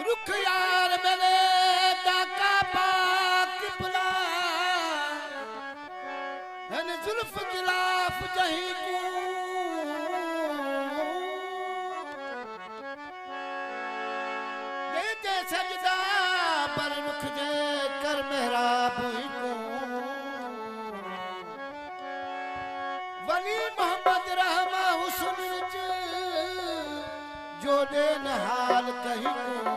रुख यार मेरे डाका पाक बुला हन जुल्फ गिलाफ जही को दे दे सजदा पर रुख जे कर मेहराब को वली मोहम्मद रहमा हुस्न जो दे हाल कहीं को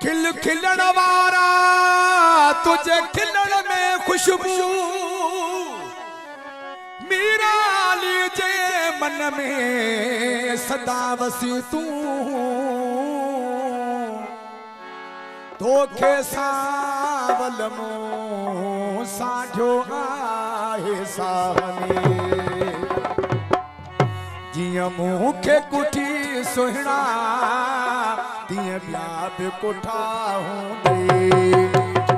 खिल खिलण वारा तुझे खिलण में खुशबू मीरा लीजे मन में सदा वसी तू तोखे सावल मो साढ़ो आहे साहनी जिया मुँह के कुठी सुहना दिए ब्याब कोठा हूँ दे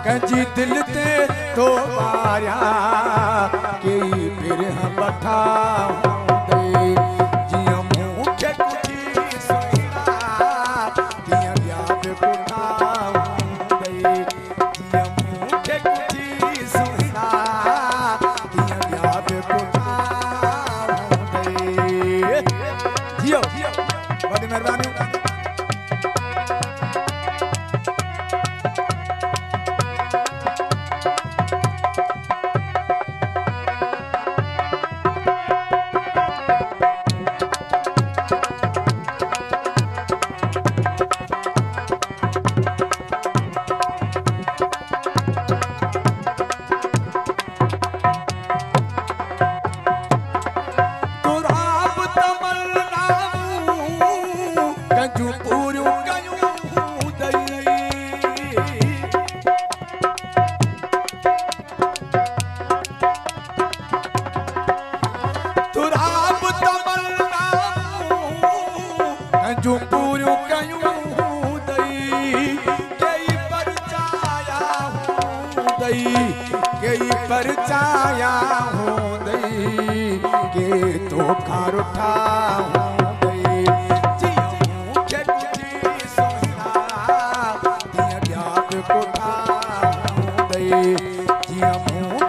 कंजी दिल ते तो माया के फिर हम बैठा परचाया हूंदई के तोखां रुठा हूंदई जियां मूंखे कुठी सोहिणा तीअं ॿिया बि कोठा हूंदई जियां मूं